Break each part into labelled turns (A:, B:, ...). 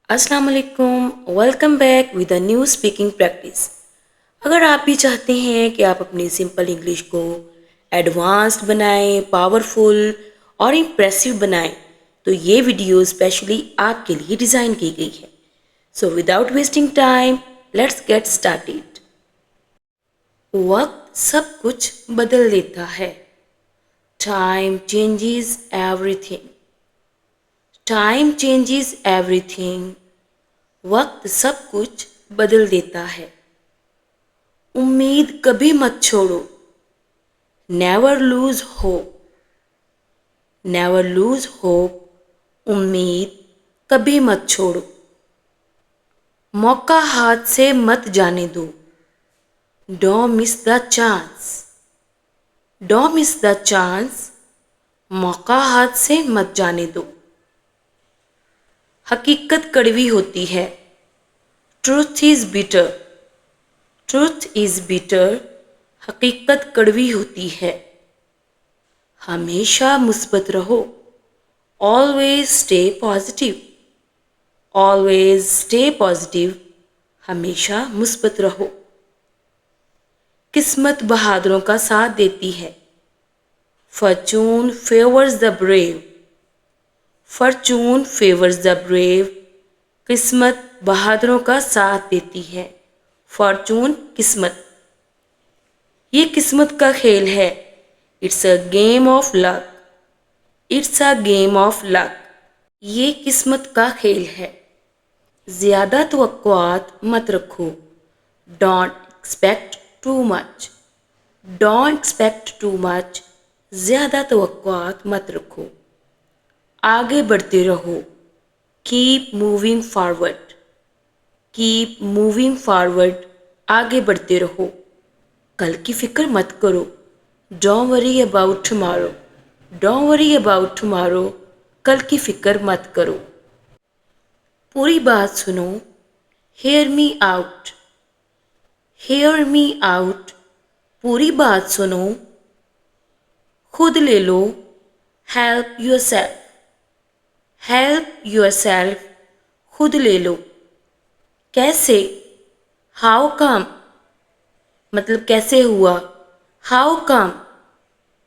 A: अस्सलाम वालेकुम, welcome back with a new speaking practice. अगर आप भी चाहते हैं कि आप अपनी सिंपल इंग्लिश को एडवांस्ड बनाएं, पावरफुल और इम्प्रेसिव बनाएं, तो ये वीडियो स्पेशली आपके लिए डिज़ाइन की गई है। So without wasting time, let's get started. वक्त सब कुछ बदल देता है। Time changes everything. Time changes everything. वक्त सब कुछ बदल देता है। उम्मीद कभी मत छोड़ो। Never lose hope. Never lose hope. उम्मीद कभी मत छोड़ो। मौका हाथ से मत जाने दो। Don't miss the chance. Don't miss the chance. मौका हाथ से मत जाने दो। हकीकत कड़वी होती है। Truth is bitter. Truth is bitter. हकीकत कड़वी होती है। हमेशा मुस्बत रहो। Always stay positive. Always stay positive. हमेशा मुस्बत रहो। किस्मत बहादुरों का साथ देती है। Fortune favours the brave. Fortune favours the brave. किस्मत बहादुरों का साथ देती है। फॉर्चून किस्मत। ये किस्मत का खेल है। It's a game of luck. It's a game of luck. ये किस्मत का खेल है। ज़्यादा तवक्कुआत मत रखो। Don't expect too much. Don't expect too much. ज़्यादा तवक्कुआत मत रखो। आगे बढ़ते रहो। Keep moving forward. Keep moving forward. आगे बढ़ते रहो। कल की फिक्र मत करो। Don't worry about tomorrow. Don't worry about tomorrow. कल की फिक्र मत करो। पूरी बात सुनो। Hair me out. Hear me out. पूरी बात सुनो। खुद ले लो। Help yourself. Help yourself. खुद ले लो। कैसे? How come. मतलब कैसे हुआ। How come.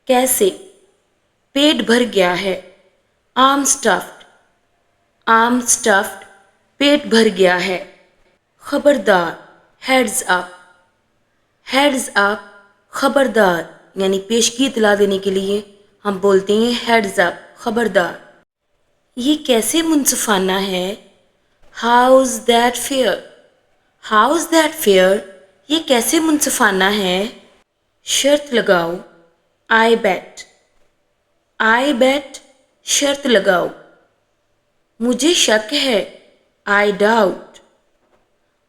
A: कैसे? पेट भर गया है। आम स्टफ्ड। आम स्टफ्ड। पेट भर गया है। खबरदार। Heads up. Heads up. खबरदार यानी पेशगी इतला देने के लिए हम बोलते हैं हेड्स अप, खबरदार। ये कैसे मुंसफाना है। How is that fair. How is that fair. ये कैसे मुंसफाना है। शर्त लगाओ। आई बेट। आई बेट। शर्त लगाओ। मुझे शक है। I doubt.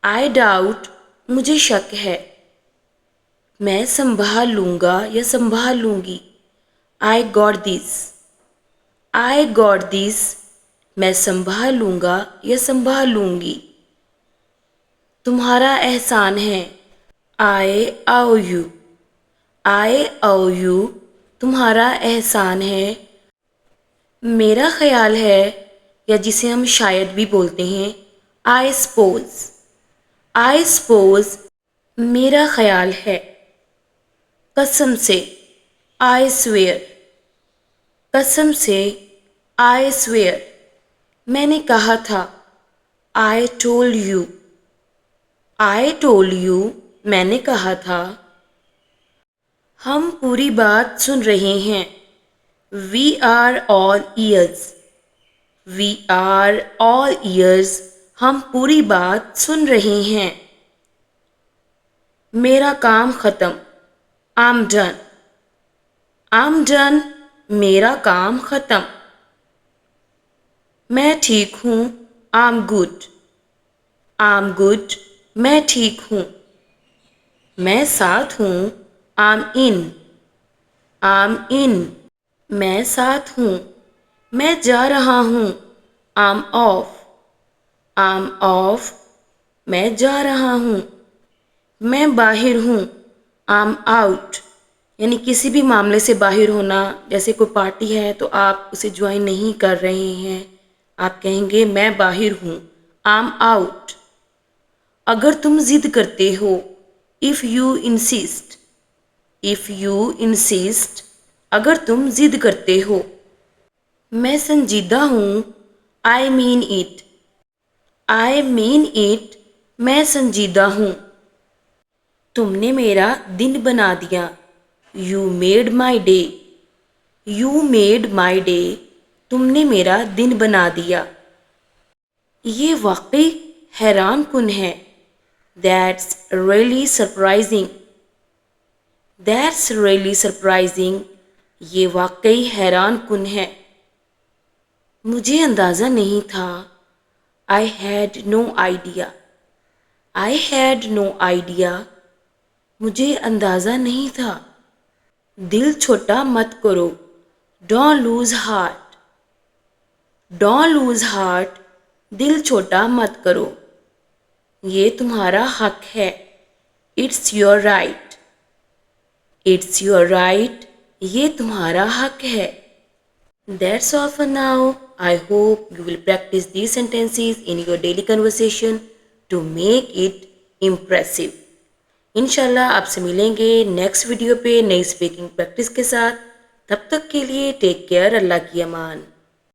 A: I doubt. मुझे शक है। मैं संभाल लूँगा या संभाल लूँगी। I got this. I got this. मैं संभाल लूँगा या संभाल लूँगी। तुम्हारा एहसान है। आई आओ यू। आई आओ यू। तुम्हारा एहसान है। मेरा ख्याल है या जिसे हम शायद भी बोलते हैं आई सपोज। I suppose. मेरा ख्याल है। कसम से। I swear. कसम से। I swear. मैंने कहा था। I told you. I told you. मैंने कहा था। हम पूरी बात सुन रहे हैं। We are all ears. We are all ears. हम पूरी बात सुन रहे हैं। मेरा काम ख़त्म। आम डन। आम डन। मेरा काम ख़त्म। मैं ठीक हूँ। I'm good. I'm good. मैं ठीक हूँ। मैं साथ हूँ। आम इन। आम इन। मैं साथ हूँ। मैं जा रहा हूँ। आम ऑफ। आम ऑफ। मैं जा रहा हूँ। मैं बाहर हूँ। आम आउट। यानी किसी भी मामले से बाहर होना, जैसे कोई पार्टी है तो आप उसे ज्वाइन नहीं कर रहे हैं, आप कहेंगे मैं बाहर हूँ। I'm out. अगर तुम जिद करते हो, if you insist. If you insist, अगर तुम जिद करते हो. मैं संजीदा हूँ, I mean it. I mean it, मैं संजीदा हूँ. तुमने मेरा दिन बना दिया. You made my day. You made my day, तुमने मेरा दिन बना दिया. ये वाकई हैरान कुन है. That's really surprising. That's really surprising, ये वाकई हैरान कुन है. मुझे अंदाज़ा नहीं था. I had no idea. I had no idea, मुझे अंदाज़ा नहीं था. दिल छोटा मत करो. Don't lose heart. Don't lose heart, दिल छोटा मत करो. ये तुम्हारा हक है. It's your right. It's your right, ये तुम्हारा हक है. That's all for now. I hope you will practice these sentences in your daily conversation to make it impressive. इंशाल्लाह आपसे मिलेंगे नेक्स्ट वीडियो पे नई स्पीकिंग प्रैक्टिस के साथ. तब तक के लिए टेक केयर. अल्लाह की अमान.